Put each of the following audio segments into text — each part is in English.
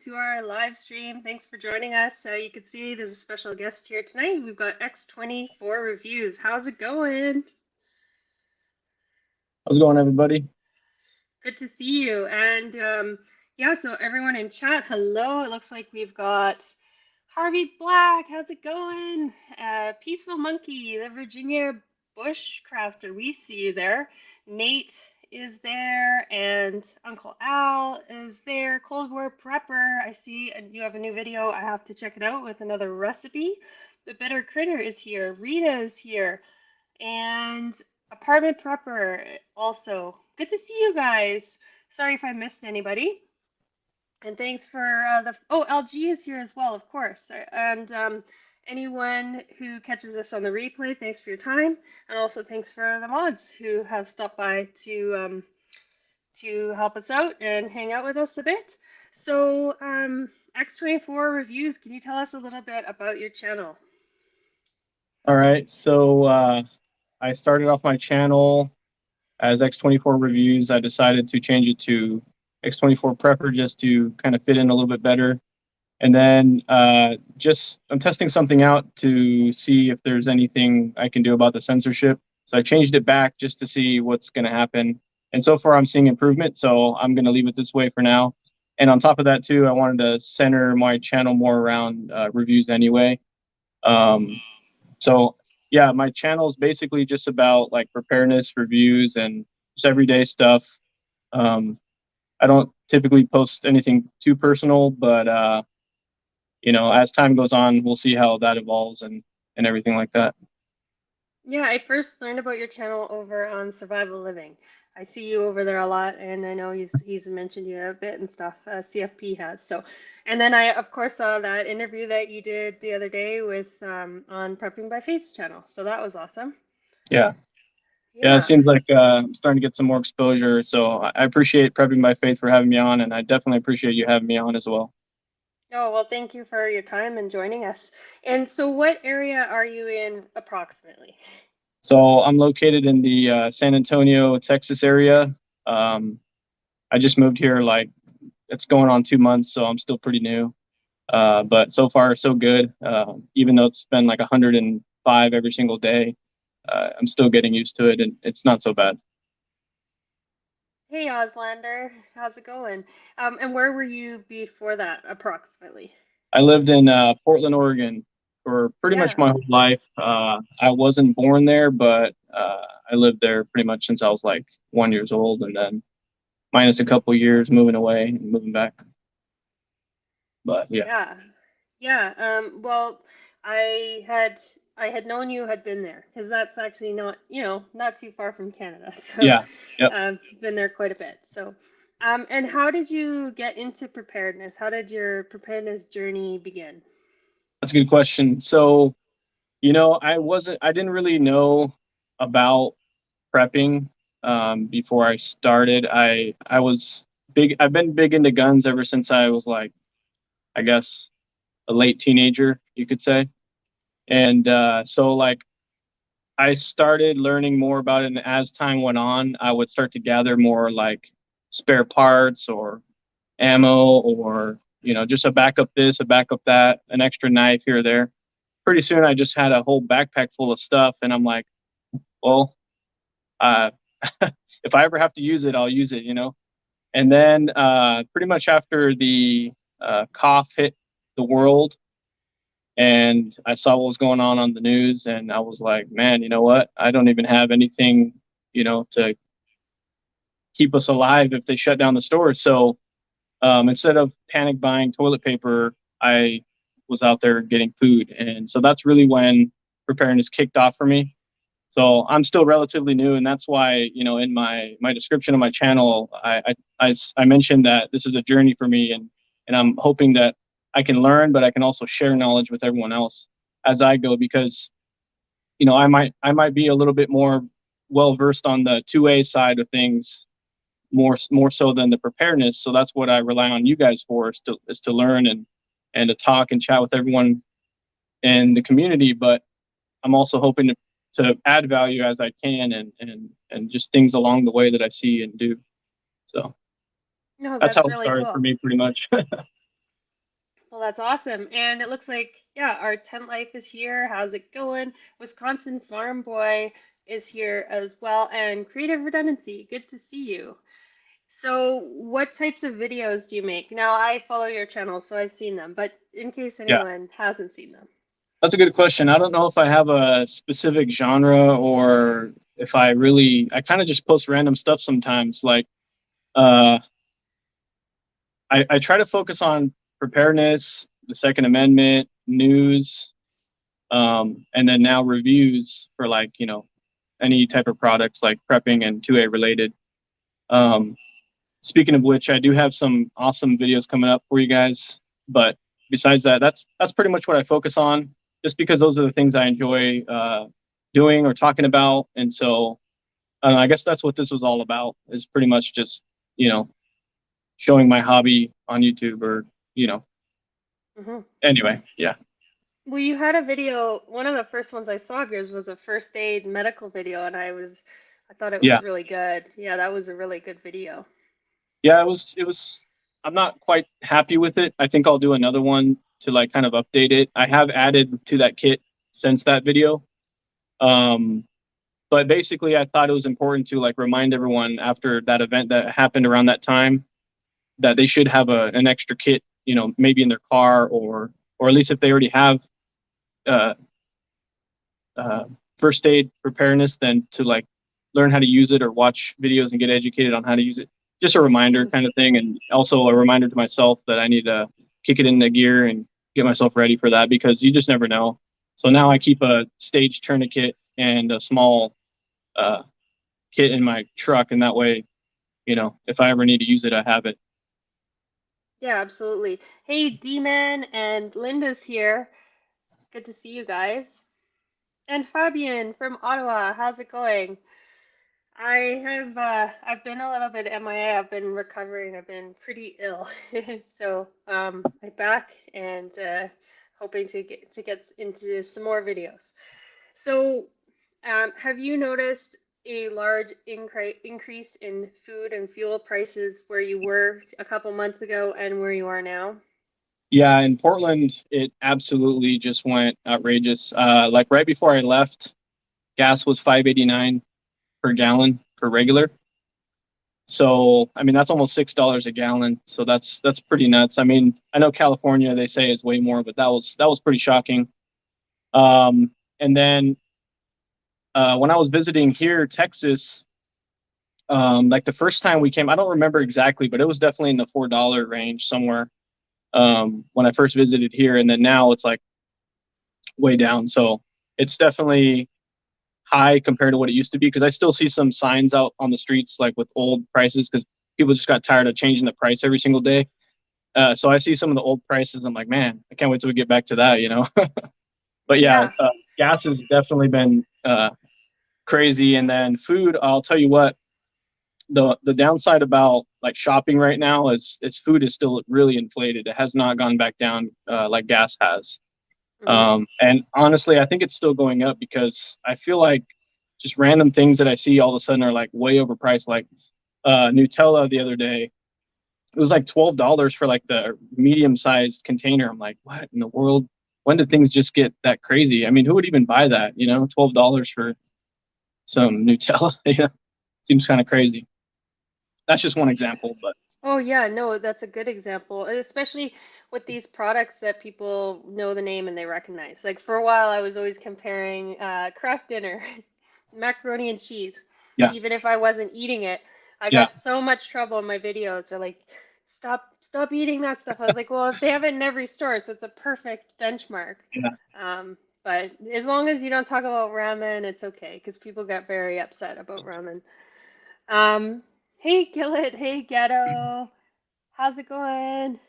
to our live stream. Thanks for joining us. You can see there's a special guest here tonight. We've got X24 Reviews. How's it going? How's it going, everybody? Good to see you. And yeah, so everyone in chat, hello. It looks like we've got Harvey Black. How's it going? Peaceful Monkey, the Virginia Bushcrafter. We see you there. Nate is there, and Uncle Al is there. Cold War Prepper, I see, and you have a new video. I have to check it out with another recipe. The Bitter Critter is here. Rita is here, and Apartment Prepper also. Good to see you guys. Sorry if I missed anybody. And thanks for LG is here as well, of course. And anyone who catches this on the replay, thanks for your time, and also thanks for the mods who have stopped by to help us out and hang out with us a bit. So, X24 Reviews, can you tell us a little bit about your channel? All right, so I started off my channel as X24 Reviews. I decided to change it to X24 Prepper just to kind of fit in a little bit better. And then I'm testing something out to see if there's anything I can do about the censorship. So I changed it back just to see what's going to happen. And so far I'm seeing improvement, so I'm going to leave it this way for now. And on top of that too, I wanted to center my channel more around reviews anyway. So yeah, my channel is basically just about like preparedness, reviews, and just everyday stuff. I don't typically post anything too personal, but you know, as time goes on, we'll see how that evolves and everything like that. Yeah, I first learned about your channel over on Survival Living. I see you over there a lot, and I know he's mentioned you a bit and stuff. CFP has so, and then I of course saw that interview that you did the other day with on Prepping by Faith's channel. So that was awesome. Yeah. Yeah, it seems like I'm starting to get some more exposure. So I appreciate Prepping by Faith for having me on, and I definitely appreciate you having me on as well. Oh, well, thank you for your time and joining us. And so what area are you in approximately? So I'm located in the San Antonio, Texas area. I just moved here, like it's going on 2 months, so I'm still pretty new. But so far, so good. Even though it's been like 105 every single day, I'm still getting used to it, and it's not so bad. Hey, Oslander, how's it going? And where were you before that, approximately? I lived in Portland, Oregon for pretty much my whole life. I wasn't born there, but I lived there pretty much since I was like 1 year old, and then minus a couple years moving away and moving back. But yeah. Well, I had known you had been there because that's actually not, not too far from Canada. So yeah, yep. Been there quite a bit. So, and how did you get into preparedness? How did your preparedness journey begin? That's a good question. So, I didn't really know about prepping before I started. I was big. I've been big into guns ever since I was like, I guess, a late teenager, you could say. And so like I started learning more about it, and as time went on, I would start to gather more like spare parts or ammo or just a backup this, a backup that, an extra knife here or there. Pretty soon I just had a whole backpack full of stuff, and I'm like, well, if I ever have to use it, I'll use it, And then pretty much after the cough hit the world, and I saw what was going on the news, and I was like, man, you know what? I don't even have anything, to keep us alive if they shut down the stores. So instead of panic buying toilet paper, I was out there getting food. And so that's really when preparedness kicked off for me. So I'm still relatively new, and that's why, in my description of my channel, I mentioned that this is a journey for me, and I'm hoping that I can learn, but I can also share knowledge with everyone else as I go, because, I might be a little bit more well versed on the 2A side of things, more so than the preparedness. So that's what I rely on you guys for, is to learn and to talk and chat with everyone in the community. But I'm also hoping to add value as I can, and just things along the way that I see and do. So No, that's how really it started cool. for me, pretty much. that's awesome. And it looks like, yeah, our tent life is here. How's it going? Wisconsin Farm Boy is here as well. And Creative Redundancy, good to see you. So, what types of videos do you make? Now, I follow your channel, so I've seen them, but in case Yeah, anyone hasn't seen them. that's a good question. I don't know if I have a specific genre or if I kind of just post random stuff sometimes. Like, uh, I try to focus on preparedness, the Second Amendment, news, and then now reviews for like, any type of products like prepping and 2A related. Um, Speaking of which, I do have some awesome videos coming up for you guys. But besides that, that's pretty much what I focus on, just because those are the things I enjoy doing or talking about. And so I guess that's what this was all about. Is pretty much just you know showing my hobby on YouTube or you know. Hmm. Anyway, yeah, Well, you had a video, one of the first ones I saw of yours was a first aid medical video, and I thought it yeah, was really good. Yeah, that was a really good video. yeah. It was. I'm not quite happy with it. I think I'll do another one to like kind of update it. I have added to that kit since that video. Um, but basically I thought it was important to like remind everyone after that event that happened around that time that they should have an extra kit, maybe in their car or at least if they already have uh, uh, first aid preparedness, then to like learn how to use it or watch videos and get educated on how to use it. Just a reminder Hmm. kind of thing, and also a reminder to myself that I need to kick it into gear and get myself ready for that because you just never know. So now I keep a stage tourniquet and a small uh, kit in my truck, and that way, if I ever need to use it, I have it. Yeah, absolutely. Hey, D-Man and Linda's here. Good to see you guys. And Fabian from Ottawa, how's it going? I've been a little bit MIA. I've been recovering. I've been pretty ill. So, I'm back and hoping to get into some more videos. So, have you noticed a large increase in food and fuel prices where you were a couple months ago and where you are now? Yeah, in Portland, it absolutely just went outrageous. Like right before I left, gas was 5.89 per gallon for regular. So, I mean, that's almost $6 a gallon. So that's pretty nuts. I mean, I know California they say is way more, but that was pretty shocking. And then when I was visiting here, Texas, like the first time we came, I don't remember exactly, but it was definitely in the $4 range somewhere when I first visited here, and then now it's like way down. So it's definitely high compared to what it used to be because I still see some signs out on the streets like with old prices because people just got tired of changing the price every single day. So I see some of the old prices. I'm like, man, I can't wait till we get back to that. But yeah, Yeah. gas has definitely been crazy. And then food, I'll tell you what, the downside about like shopping right now is food is still really inflated. It has not gone back down like gas has. Hmm. And honestly, I think it's still going up because I feel like just random things that I see all of a sudden are like way overpriced. Like Nutella the other day, it was like $12 for like the medium sized container. I'm like, what in the world? When did things just get that crazy? I mean, who would even buy that? $12 for some Nutella. Seems kind of crazy. That's just one example, but Oh yeah, no, that's a good example, and especially with these products that people know the name and they recognize. Like for a while, I was always comparing Kraft Dinner, macaroni and cheese. yeah, Even if I wasn't eating it, I yeah, got so much trouble in my videos. They're like, stop eating that stuff. I was like, well, they have it in every store, so it's a perfect benchmark. yeah. But as long as you don't talk about ramen, it's okay, because people get very upset about ramen. Hey Gillet, hey Ghetto, how's it going?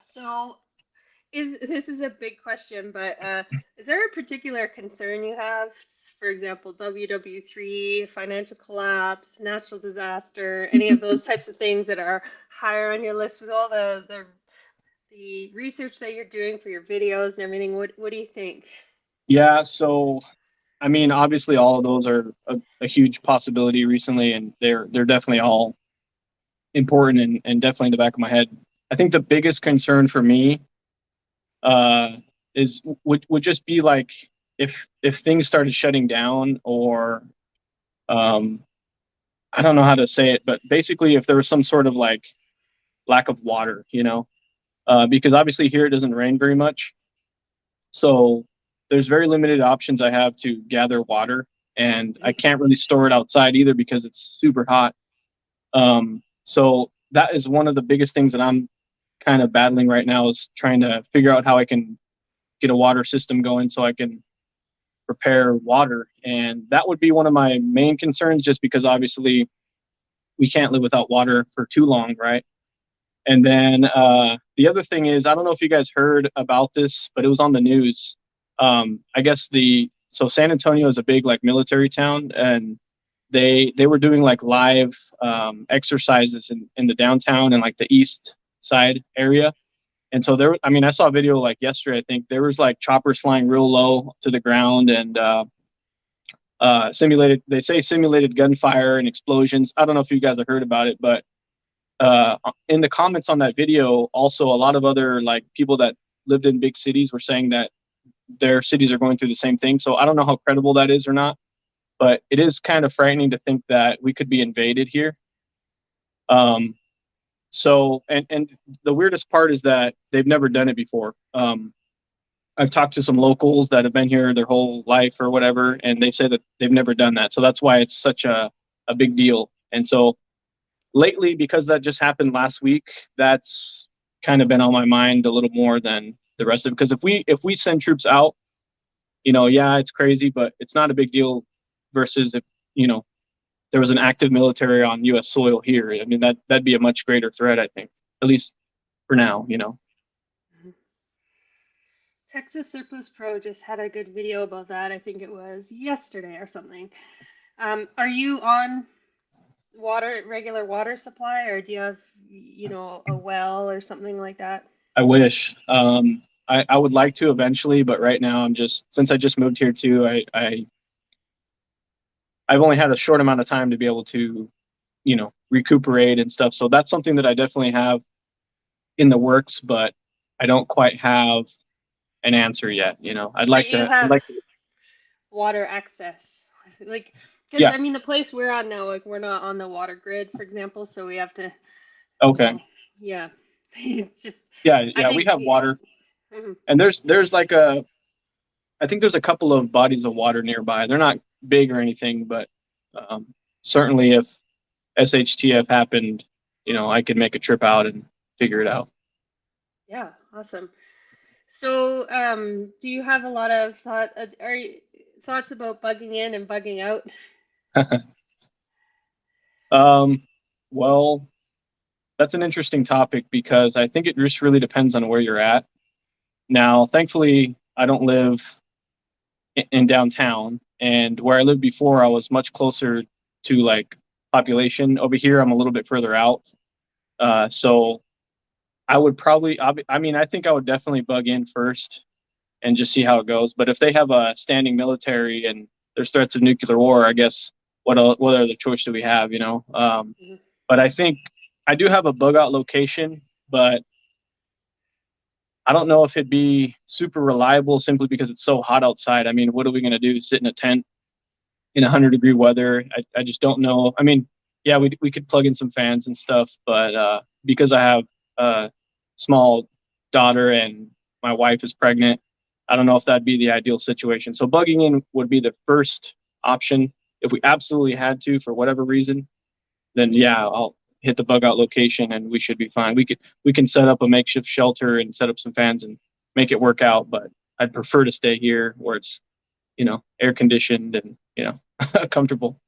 So, this is a big question, but is there a particular concern you have? For example, WW3, financial collapse, natural disaster, any of those types of things that are higher on your list with all the research that you're doing for your videos and everything? What do you think? Yeah, so I mean, obviously, all of those are a huge possibility recently, and they're definitely all important and definitely in the back of my head. I think the biggest concern for me uh, is would just be like if things started shutting down, or um, I don't know how to say it, but basically if there was some sort of like lack of water, because obviously here it doesn't rain very much, so there's very limited options I have to gather water, and I can't really store it outside either because it's super hot. So that is one of the biggest things that I'm kind of battling right now, is trying to figure out how I can get a water system going so I can prepare water. And that would be one of my main concerns, just because obviously we can't live without water for too long, right? And then the other thing is, I don't know if you guys heard about this, but it was on the news. I guess San Antonio is a big like military town, and they were doing like live exercises in the downtown and like the east side area. And so there, I mean, I saw a video like yesterday. I think there was like choppers flying real low to the ground, and simulated. They say simulated gunfire and explosions. I don't know if you guys have heard about it, but in the comments on that video, also a lot of other like people that lived in big cities were saying that their cities are going through the same thing. So I don't know how credible that is or not, but it is kind of frightening to think that we could be invaded here. Um, and the weirdest part is that they've never done it before. I've talked to some locals that have been here their whole life or whatever, and they say that they've never done that. So that's why it's such a big deal. And so lately, because that just happened last week, that's kind of been on my mind a little more than the rest of it. Because if we send troops out, yeah, it's crazy, but it's not a big deal versus if, there was an active military on U.S. soil here. I mean, that'd be a much greater threat, I think, at least for now. Texas Surplus Pro just had a good video about that. I think it was yesterday or something. Are you on regular water supply, or do you have, a well or something like that? I wish. I would like to eventually, but right now since I just moved here too, I've only had a short amount of time to be able to, recuperate and stuff. So that's something that I definitely have in the works, but I don't quite have an answer yet. But you I'd have like to, water access, like, because yeah. I mean the place we're on now, like we're not on the water grid, for example, so we have to, Okay. yeah, it's just, Yeah. I Yeah. We think, have water, mhm. and there's like I think there's a couple of bodies of water nearby. They're not big or anything, but um, certainly if SHTF happened, I could make a trip out and figure it out. Yeah, awesome. So, do you have a lot of thoughts about bugging in and bugging out? Um, well, that's an interesting topic because I think it just really depends on where you're at. Now, thankfully, I don't live in downtown, and where I lived before, I was much closer to like population. Over here, I'm a little bit further out. So I would probably, I mean, I think I would definitely bug in first and just see how it goes. But if they have a standing military and there's threats of nuclear war, I guess what other choice do we have? Mhm. But I think I do have a bug out location, but I don't know if it'd be super reliable simply because it's so hot outside. I mean, what are we going to do? Sit in a tent in 100-degree weather? I just don't know. I mean, yeah, we could plug in some fans and stuff, but because I have a small daughter and my wife is pregnant, I don't know if that'd be the ideal situation. So bugging in would be the first option. If we absolutely had to for whatever reason, then yeah, I'll hit the bug out location and we should be fine. We can set up a makeshift shelter and set up some fans and make it work out, but I'd prefer to stay here where it's, air conditioned and, comfortable.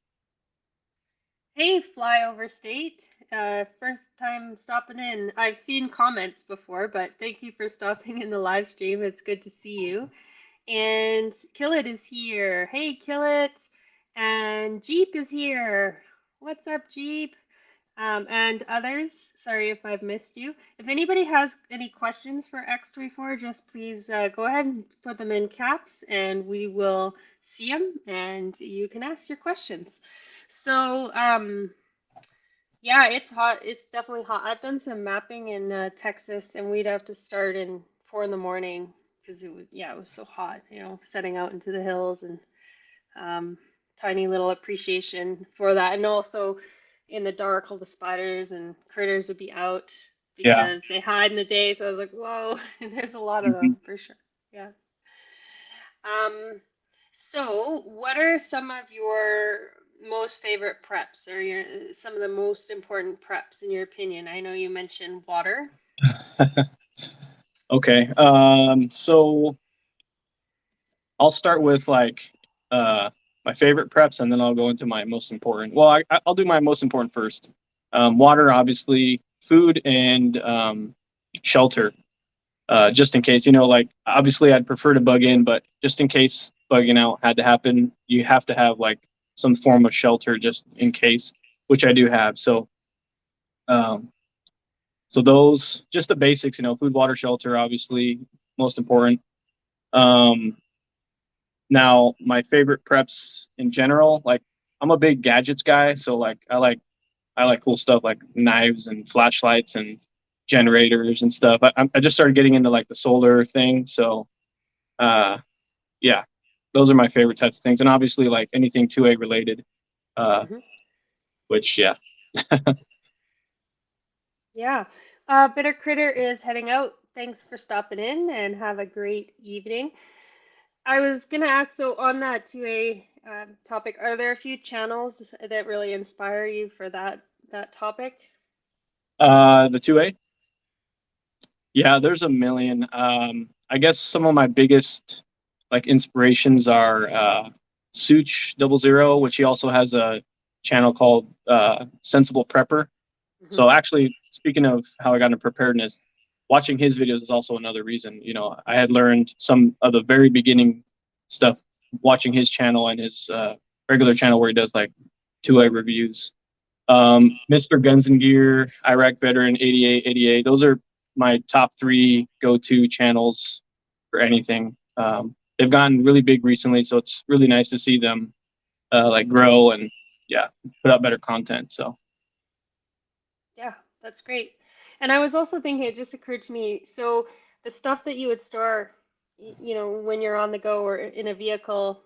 Hey, Flyover State. First time stopping in. I've seen comments before, but thank you for stopping in the live stream. It's good to see you. And Killit is here. Hey, Killit. And Jeep is here. What's up, Jeep? And others, sorry if I've missed you. If anybody has any questions for X24, just please go ahead and put them in caps and we will see them and you can ask your questions. So, Yeah, it's hot. It's definitely hot. I've done some mapping in Texas, and we'd have to start in 4 in the morning because it was so hot, setting out into the hills and um, tiny little appreciation for that. And also in the dark, all the spiders and critters would be out Yeah. because they hide in the day. So I was like, whoa, and there's a lot of Mhm. them for sure. Yeah. Um, so what are some of your most favorite preps or some of the most important preps in your opinion? I know you mentioned water. Okay. So I'll start with like my favorite preps, and then I'll go into my most important. Well, I'll do my most important first. Water, obviously, food, and shelter. Just in case, like obviously I'd prefer to bug in, but just in case bugging out had to happen, you have to have like some form of shelter just in case, which I do have. Um, so those just the basics, food, water, shelter, obviously most important. Um, Now, my favorite preps in general, like I'm a big gadgets guy, so like I like cool stuff like knives and flashlights and generators and stuff. I just started getting into like the solar thing, so uh yeah, those are my favorite types of things, and obviously like anything 2A related, uh, Hmm. which yeah. Yeah. Bitter Critter is heading out. Thanks for stopping in and have a great evening. I was gonna ask, so on that 2A topic, are there a few channels that really inspire you for that topic? The 2A, yeah, there's a million. I guess some of my biggest like inspirations are Such 00, which he also has a channel called Sensible Prepper. Hmm. So actually, speaking of how I got into preparedness, watching his videos is also another reason. I had learned some of the very beginning stuff watching his channel and his regular channel where he does like 2A reviews. Mr. Guns and Gear, Iraq Veteran, 8888. Those are my top three go-to channels for anything. They've gotten really big recently, so it's really nice to see them like grow and yeah, put out better content. So Yeah, that's great. And I was also thinking, it just occurred to me, so the stuff that you would store, when you're on the go or in a vehicle,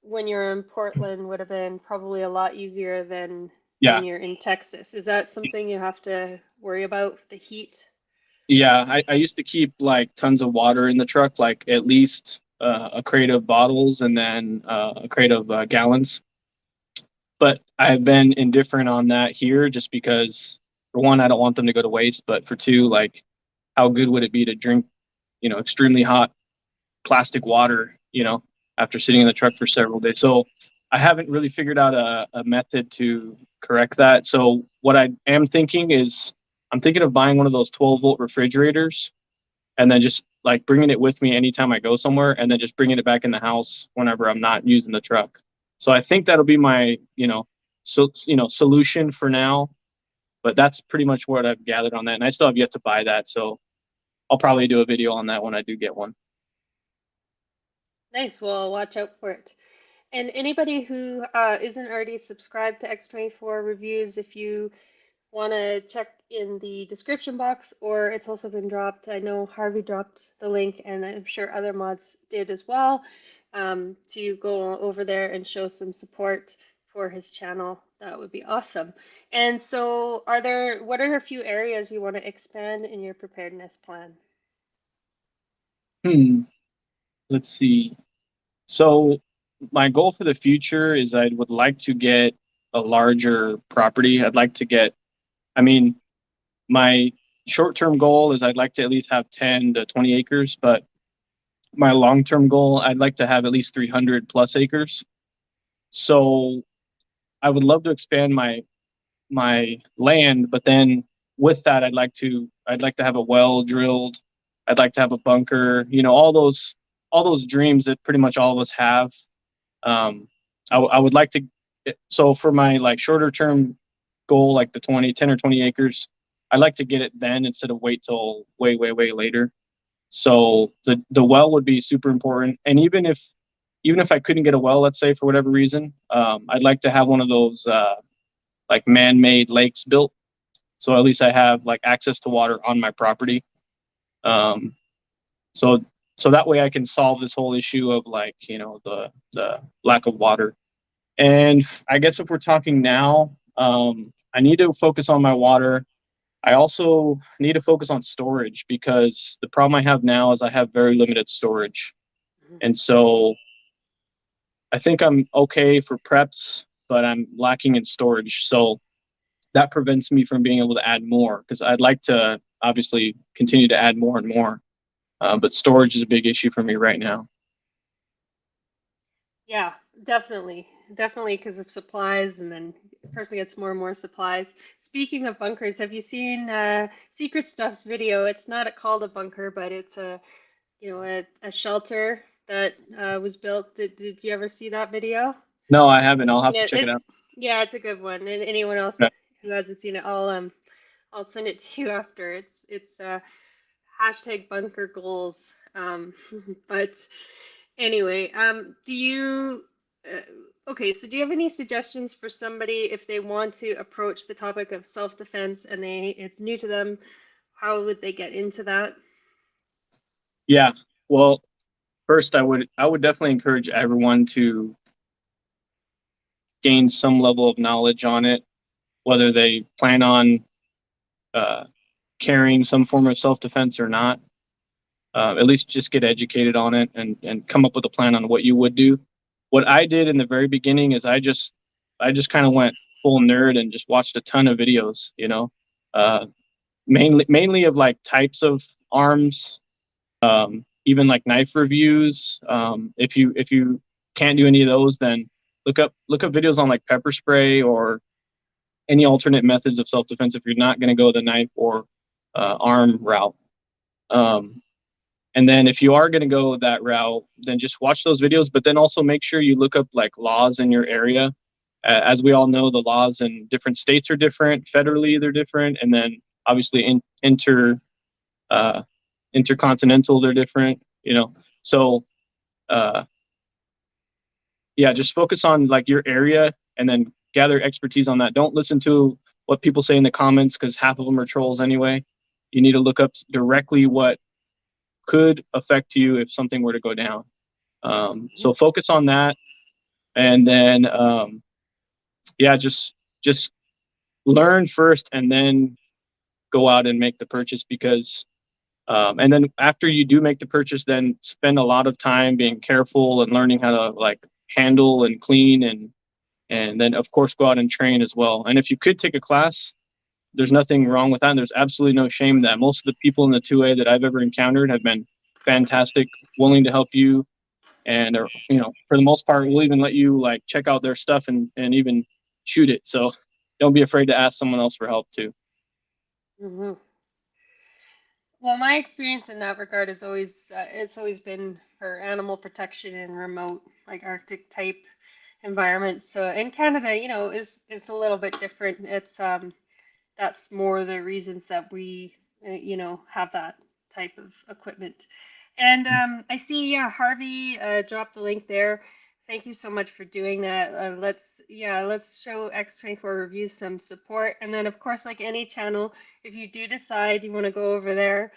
when you're in Portland would have been probably a lot easier than yeah, when you're in Texas. Is that something you have to worry about, the heat? yeah. I used to keep like tons of water in the truck, like at least a crate of bottles and then a crate of gallons. But I've been indifferent on that here just because, for one, I don't want them to go to waste, but for two, like, how good would it be to drink, extremely hot plastic water, after sitting in the truck for several days? So I haven't really figured out a method to correct that. So what I am thinking is I'm thinking of buying one of those 12-volt refrigerators and then just like bringing it with me anytime I go somewhere and then just bringing it back in the house whenever I'm not using the truck. So I think that'll be my, solution for now, but that's pretty much what I've gathered on that. And I still have yet to buy that. So I'll probably do a video on that when I do get one. Nice. Well, watch out for it. And anybody who isn't already subscribed to X24 Reviews, if you want to check in the description box, or it's also been dropped. I know Harvey dropped the link, and I'm sure other mods did as well, to go over there and show some support for his channel. That would be awesome. And so, what are a few areas you want to expand in your preparedness plan? Hmm. Let's see. So my goal for the future is I would like to get a larger property. I'd like to get, I mean, my short-term goal is I'd like to at least have 10 to 20 acres, but my long-term goal, I'd like to have at least 300 plus acres. So I would love to expand my land, but then with that, I'd like to have a well drilled. I'd like to have a bunker. All those dreams that pretty much all of us have. I would like to. So for my like shorter term goal, like the 10 or 20 acres, I'd like to get it then instead of wait till way, way, way later. So the well would be super important. And even if I couldn't get a well, let's say for whatever reason, I'd like to have one of those like man-made lakes built. So at least I have like access to water on my property. Um, so so that way I can solve this whole issue of like, you know, the lack of water. And I guess if we're talking now, I need to focus on my water. I also need to focus on storage because the problem I have now is I have very limited storage. And so I think I'm okay for preps, but I'm lacking in storage. So that prevents me from being able to add more because I'd like to obviously continue to add more and more. But storage is a big issue for me right now. Yeah, definitely. Definitely because of supplies, and then the person gets more and more supplies. Speaking of bunkers, have you seen Secret Stuff's video? It's not called a bunker, but it's a, you know, a shelter that was built. Did you ever see that video? No, I haven't. I'll have Seen to it? check it out. Yeah, it's a good one. And anyone else Okay. who hasn't seen it, I'll send it to you after. It's hashtag bunker goals. But anyway, do you, okay, so do you have any suggestions for somebody if they want to approach the topic of self-defense and it's new to them? How would they get into that? Yeah. Well, first I would definitely encourage everyone to gain some level of knowledge on it, whether they plan on uh, carrying some form of self-defense or not. At least just get educated on it and come up with a plan on what you would do. What I did in the very beginning is I just kind of went full nerd and just watched a ton of videos, you know, uh, mainly of like types of arms, even like knife reviews. If you can't do any of those, then look up videos on like pepper spray or any alternate methods of self defense if you're not going to go the knife or arm route. Um, and then if you are going to go that route, then just watch those videos, but then also make sure you look up like laws in your area. As we all know, the laws in different states are different. Federally, they're different, and then obviously uh, intercontinental, they're different. You know, so uh, yeah, just focus on like your area and then gather expertise on that. Don't listen to what people say in the comments because half of them are trolls anyway. You need to look up directly what could affect you if something were to go down. So focus on that, and then yeah, just learn first, and then go out and make the purchase because. And then after you do make the purchase, then spend a lot of time being careful and learning how to like handle and clean and then of course go out and train as well. And if you could take a class, there's nothing wrong with that. And there's absolutely no shame in that. Most of the people in the 2A that I've ever encountered have been fantastic, willing to help you, and are, you know, for the most part, will even let you like check out their stuff and even shoot it. So don't be afraid to ask someone else for help too. Hmm. Well, my experience in that regard is always it's always been for animal protection in remote, like Arctic type environments. So in Canada, you know, is a little bit different. It's that's more the reasons that we, you know, have that type of equipment. And I see, yeah, Harvey dropped the link there. Thank you so much for doing that. Let's show X24 Reviews some support. And then, of course, like any channel, if you do decide you want to go over there,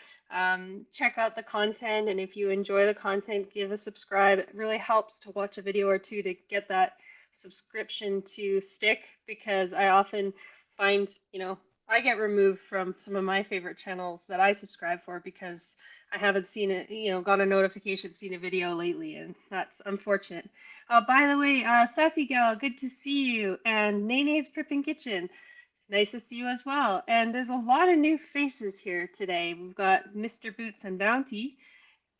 check out the content. And if you enjoy the content, give a subscribe. It really helps to watch a video or two to get that subscription to stick because I often find, you know, I get removed from some of my favorite channels that I subscribe for because I haven't seen it, you know, got a notification, seen a video lately, and that's unfortunate. By the way, Sassy Gal, good to see you. And Nene's Pripping Kitchen, nice to see you as well. And there's a lot of new faces here today. We've got Mr. Boots and Bounty.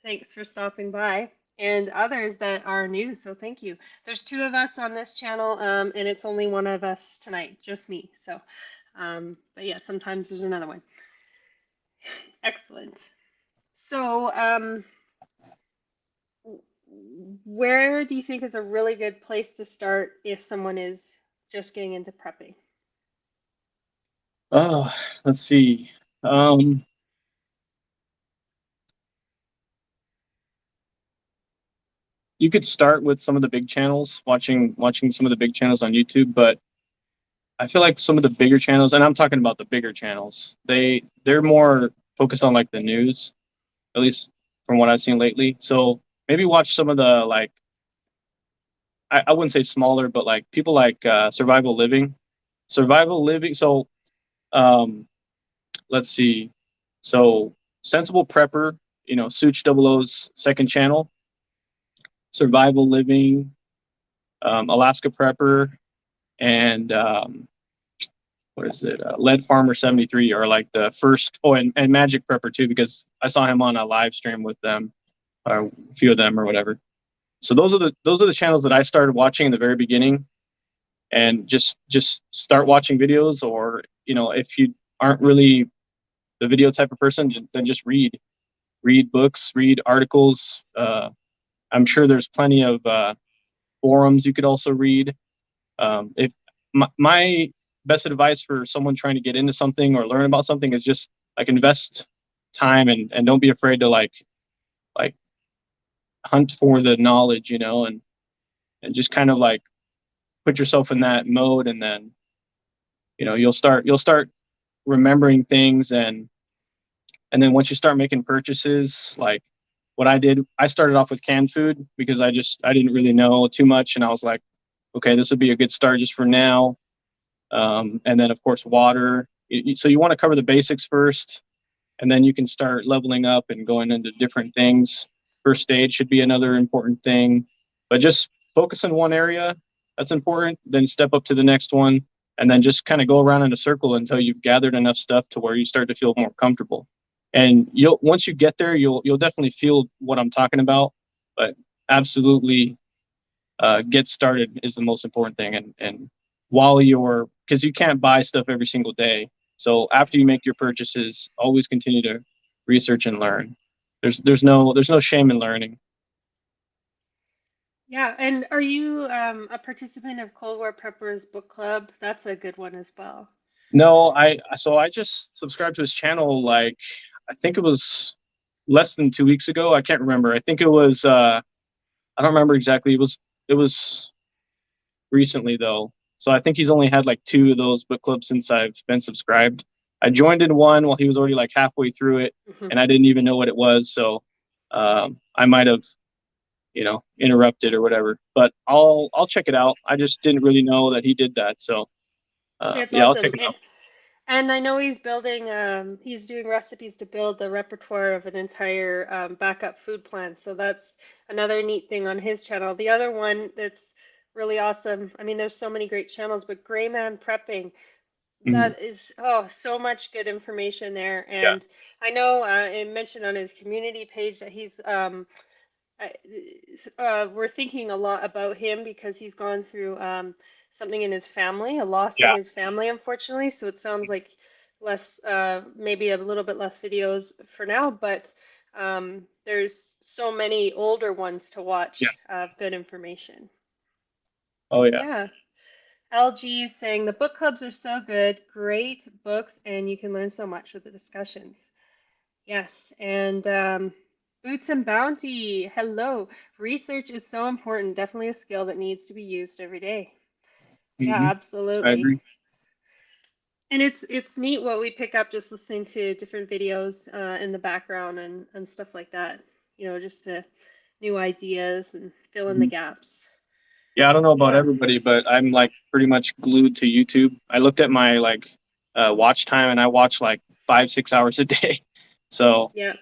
Thanks for stopping by. And others that are new, so thank you. There's two of us on this channel, and it's only one of us tonight, just me. So, but yeah, sometimes there's another one. Excellent. So, where do you think is a really good place to start if someone is just getting into prepping? Oh, let's see. You could start with some of the big channels, watching some of the big channels on YouTube, but I feel like some of the bigger channels, and I'm talking about the bigger channels, they're more focused on like the news, at least from what I've seen lately. So maybe watch some of the like I wouldn't say smaller, but like people like survival living. Survival living. So um let's see. So sensible prepper, Such Double O's second channel, survival living, Alaska prepper, and what is it? Lead Farmer 73 are like the first. Oh, and Magic Prepper too, because I saw him on a live stream with them, or a few of them, or whatever. So those are the channels that I started watching in the very beginning, and just start watching videos, or if you aren't really the video type of person, then just read books, read articles. I'm sure there's plenty of forums you could also read. If my best advice for someone trying to get into something or learn about something is just like invest time, and don't be afraid to like hunt for the knowledge, and just kind of like put yourself in that mode, and then you'll start remembering things, and then once you start making purchases, like what I did, I started off with canned food because I didn't really know too much, and I was like, okay, this would be a good start just for now. And then of course water. So you want to cover the basics first, and then you can start leveling up and going into different things. First aid should be another important thing, but just focus in one area, that's important, then step up to the next one, and then just kind of go around in a circle until you've gathered enough stuff to where you start to feel more comfortable. And you'll once you get there, you'll definitely feel what I'm talking about. But absolutely, get started is the most important thing. And while you're, because you can't buy stuff every single day, so after you make your purchases, always continue to research and learn. There's no shame in learning. Yeah, and are you a participant of Cold War Preppers Book Club? That's a good one as well. No, I just subscribed to his channel, like I think it was less than 2 weeks ago. I can't remember. I think it was I don't remember exactly. It was recently though. So I think he's only had like two of those book clubs since I've been subscribed. I joined in one while he was already like halfway through it, Mhm. and I didn't even know what it was. So I might have, interrupted or whatever. But I'll check it out. I just didn't really know that he did that. So It's yeah, I'll check awesome. it out. And I know he's doing recipes to build the repertoire of an entire backup food plan. So that's another neat thing on his channel. The other one that's really awesome, I mean, there's so many great channels, but Gray Man Prepping, Mhm. that is, oh, so much good information there. Yeah. And I know it mentioned on his community page that we're thinking a lot about him because he's gone through something in his family, a loss in Yeah. his family, unfortunately. So it sounds like less, maybe a little bit less videos for now, but there's so many older ones to Yeah. watch of good information. Oh yeah. Yeah. LG is saying the book clubs are so good, great books, and you can learn so much with the discussions. Yes, and Boots and Bounty, hello. Research is so important, definitely a skill that needs to be used every day. Yeah, Hmm. I absolutely. agree. And it's neat what we pick up just listening to different videos in the background and stuff like that. Just new ideas and fill in the Mhm. gaps. Yeah, I don't know about Yeah. everybody, but I'm like pretty much glued to YouTube. I looked at my like watch time, and I watch like 5, 6 hours a day. So Yeah.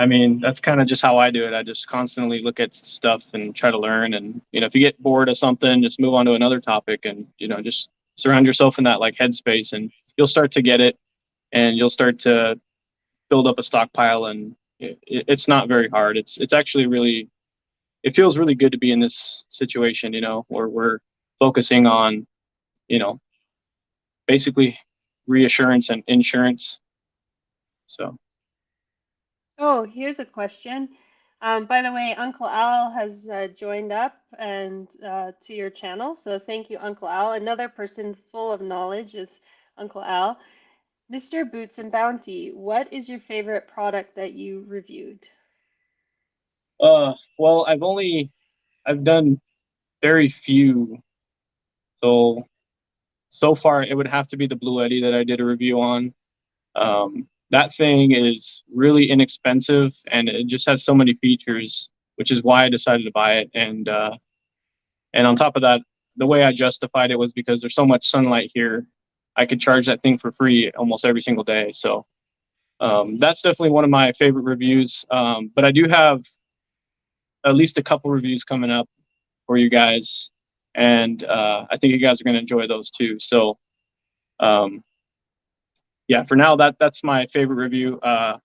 I mean, that's kind of just how I do it. I just constantly look at stuff and try to learn. And if you get bored of something, just move on to another topic, and just surround yourself in that like headspace, and you'll start to get it, and you'll start to build up a stockpile. And it's not very hard. It's actually really, it feels really good to be in this situation, where we're focusing on, you know, basically reassurance and insurance. So, Oh, here's a question. By the way, Uncle Al has joined up and to your channel, so thank you, Uncle Al. Another person full of knowledge is Uncle Al. Mr. Boots and Bounty, what is your favorite product that you reviewed? well, I've done very few. So so far it would have to be the Blue Eddy that I did a review on. That thing is really inexpensive and it just has so many features, which is why I decided to buy it. And on top of that, the way I justified it was because there's so much sunlight here, I could charge that thing for free almost every single day. So that's definitely one of my favorite reviews. But I do have at least a couple reviews coming up for you guys, and I think you guys are going to enjoy those too. So yeah, for now that's my favorite review. I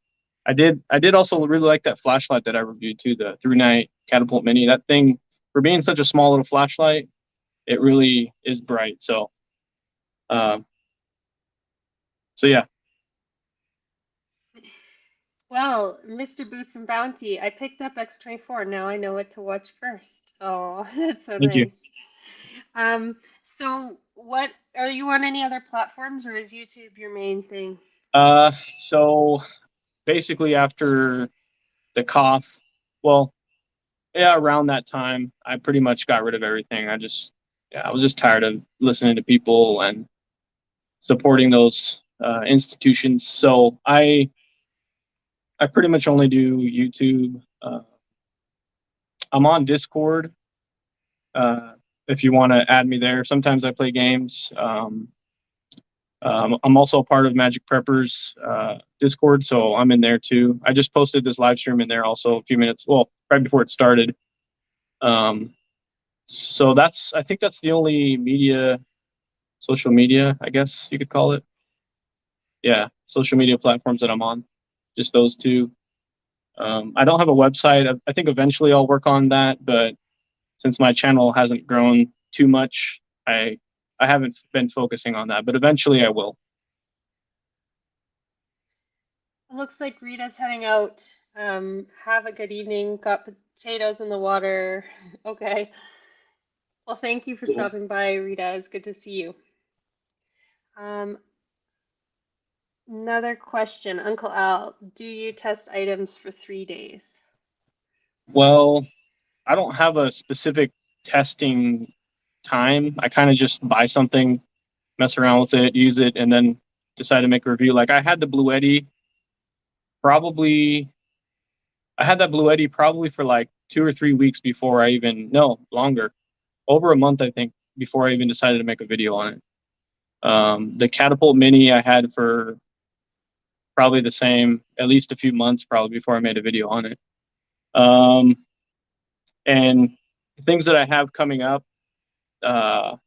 did also really like that flashlight that I reviewed too, the Through Night Catapult Mini. That thing, for being such a small little flashlight, it really is bright. So so yeah. Well, Mr. Boots and Bounty, I picked up X24. Now I know what to watch first. Oh, that's so Thank you. nice. So what are you on any other platforms or is YouTube your main thing? So basically after the cough, well, yeah, around that time, I pretty much got rid of everything. I was just tired of listening to people and supporting those institutions. So I pretty much only do YouTube. I'm on Discord. If you want to add me there, sometimes I play games. I'm also a part of Magic Preppers Discord, so I'm in there too. I just posted this live stream in there also a few minutes, well, right before it started. So I think that's the only social media, I guess you could call it. Yeah, social media platforms that I'm on, just those two. I don't have a website. I think eventually I'll work on that, but since my channel hasn't grown too much, I haven't been focusing on that, but eventually I will. It looks like Rita's heading out. Have a good evening. Got potatoes in the water. Okay. Well, thank you for stopping by, Rita. It's good to see you. Um, Another question, Uncle Al, do you test items for 3 days? Well, I don't have a specific testing time. I kind of just buy something, mess around with it, use it, and then decide to make a review. Like I had the Blue Eddy probably I had that Blue Eddy probably for like 2 or 3 weeks before I even, no, longer, over a month, I think, before I even decided to make a video on it. The Catapult Mini I had for probably the same, at least a few months probably before I made a video on it. And things that I have coming up, uh,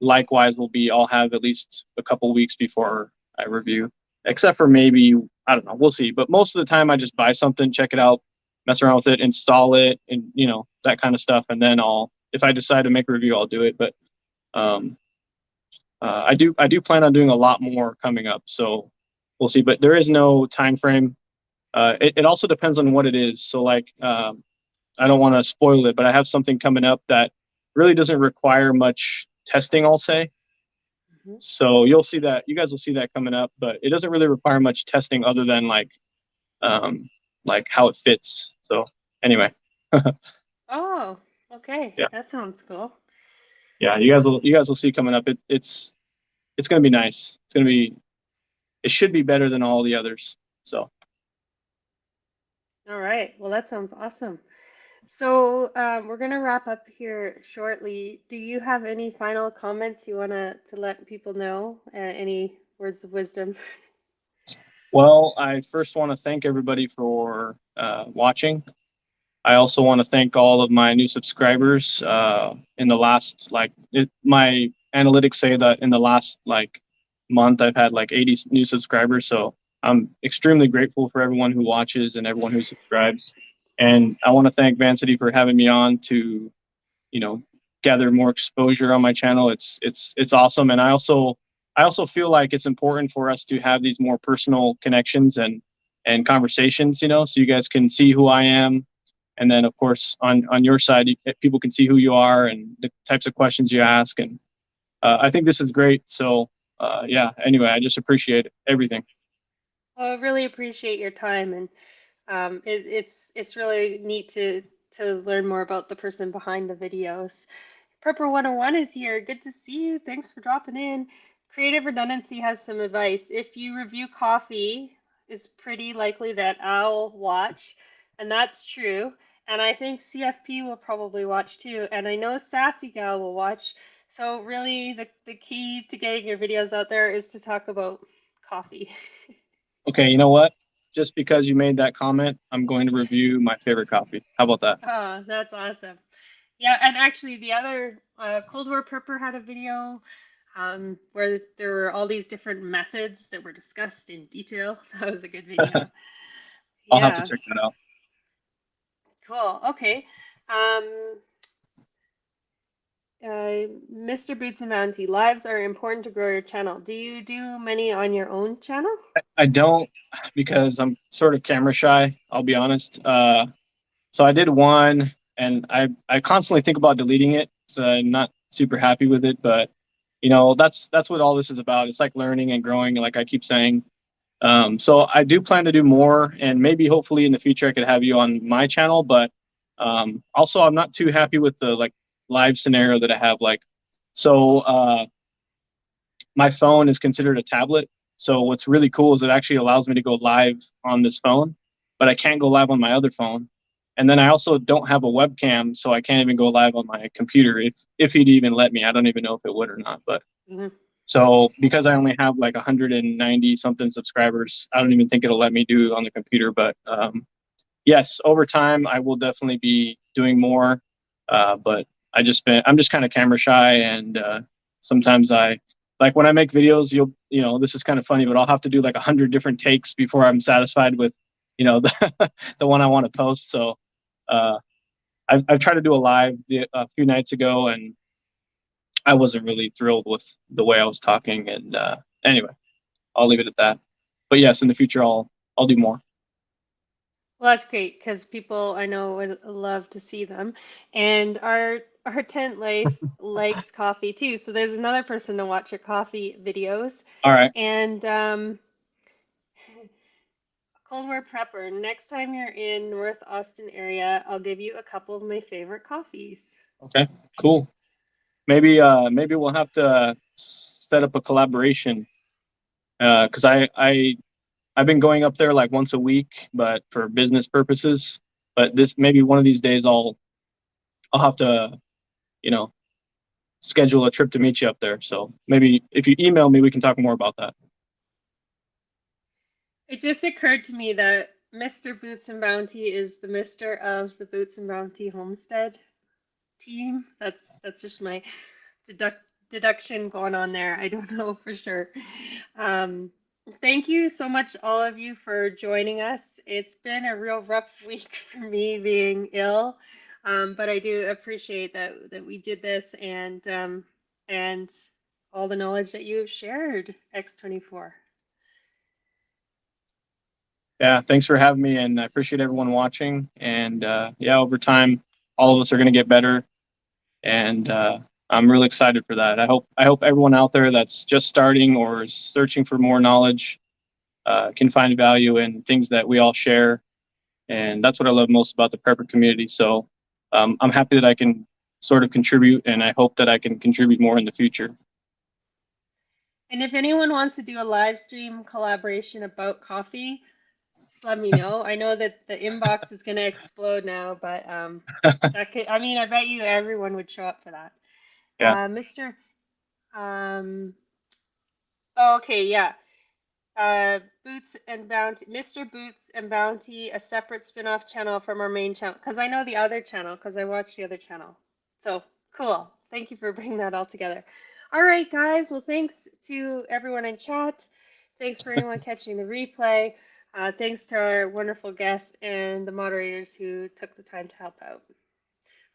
likewise I'll have at least a couple weeks before I review, except for maybe, I don't know, we'll see. But most of the time I just buy something, check it out, mess around with it, install it, and that kind of stuff. And then if I decide to make a review, I'll do it. But um, I do plan on doing a lot more coming up, so we'll see. But there is no time frame. It also depends on what it is. So like, I don't want to spoil it, but I have something coming up that really doesn't require much testing, I'll say. Mhm. So you'll see that, you guys will see that coming up, but it doesn't really require much testing other than like how it fits. So anyway, Oh, okay. yeah, That sounds cool. yeah, you guys will see coming up. It's gonna be nice. It should be better than all the others. So All right. Well, that sounds awesome. So we're gonna wrap up here shortly. Do you have any final comments you wanna to let people know? Any words of wisdom? well, I first want to thank everybody for watching. I also want to thank all of my new subscribers. In the last my analytics say that in the last month I've had like 80 new subscribers. So I'm extremely grateful for everyone who watches and everyone who subscribes. And I want to thank Vancity for having me on to, you know, gather more exposure on my channel. It's awesome. And I also feel like it's important for us to have these more personal connections and conversations, so you guys can see who I am, and then of course on your side people can see who you are and the types of questions you ask. And I think this is great. So yeah, anyway, I just appreciate everything. Well, I really appreciate your time, and it's really neat to learn more about the person behind the videos. Prepper 101 is here. Good to see you. Thanks for dropping in. Creative Redundancy has some advice. If you review coffee, it's pretty likely that I'll watch, and that's true. And I think CFP will probably watch too. And I know Sassy Gal will watch. So really, the key to getting your videos out there is to talk about coffee. Okay, you know what? Just because you made that comment, I'm going to review my favorite coffee. How about that? Oh, that's awesome. Yeah, and actually, the other Cold War Prepper had a video where there were all these different methods that were discussed in detail. That was a good video. I'll have to Yeah, check that out. cool. Okay. Um, Mr. Boots and Bounty, lives are important to grow your channel. Do you do many on your own channel? I don't because I'm sort of camera shy, I'll be honest. So I did one and I constantly think about deleting it. So I'm not super happy with it, but you know, that's what all this is about. It's like learning and growing, like I keep saying. So I do plan to do more, and maybe hopefully in the future I could have you on my channel. But also, I'm not too happy with the like live scenario that I have. Like, so my phone is considered a tablet. So what's really cool is it actually allows me to go live on this phone, but I can't go live on my other phone. And then I also don't have a webcam, so I can't even go live on my computer if he'd even let me. I don't even know if it would or not, but. Hmm. So because I only have like 190 something subscribers, I don't even think it'll let me do on the computer. But yes, over time I will definitely be doing more. But I'm just kind of camera shy, and sometimes I like when I make videos. You know this is kind of funny, but I'll have to do like 100 different takes before I'm satisfied with the one I want to post. So uh, I've tried to do a live a few nights ago, and I wasn't really thrilled with the way I was talking. And anyway, I'll leave it at that. But yes, in the future, I'll do more. Well, that's great because people I know would love to see them. And our tent life likes coffee too. So there's another person to watch your coffee videos. All right. And Cold War Prepper, next time you're in North Austin area, I'll give you a couple of my favorite coffees. Okay. Cool. Maybe we'll have to set up a collaboration. Because I've been going up there like once a week, but for business purposes. But this maybe one of these days I'll have to you know schedule a trip to meet you up there. So maybe if you email me, we can talk more about that. It just occurred to me that Mr. Boots and Bounty is the Mr. of the Boots and Bounty Homestead team. That's just my deduction going on there. I don't know for sure. Um, Thank you so much, all of you, for joining us. It's been a real rough week for me being ill, but I do appreciate that we did this and all the knowledge that you have shared, X24. Yeah, thanks for having me, and I appreciate everyone watching. And yeah, over time, all of us are going to get better, and I'm really excited for that. I hope everyone out there that's just starting or is searching for more knowledge can find value in things that we all share, and that's what I love most about the prepper community. So I'm happy that I can sort of contribute, and I hope that I can contribute more in the future. And if anyone wants to do a live stream collaboration about coffee, just let me know. I know that the inbox is going to explode now, but that could, I mean, I bet you everyone would show up for that. Yeah. Mr. Um, oh, okay, yeah. Boots and Bounty, Mr. Boots and Bounty, a separate spin-off channel from our main channel, because I know the other channel, because I watched the other channel. So cool. Thank you for bringing that all together. All right, guys. Well, thanks to everyone in chat. Thanks for anyone catching the replay. Thanks to our wonderful guests and the moderators who took the time to help out.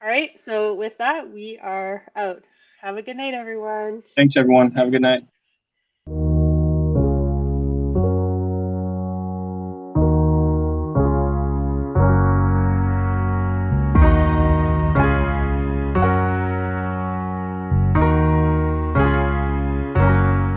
All right. So with that, we are out. Have a good night, everyone. Thanks, everyone. Have a good night.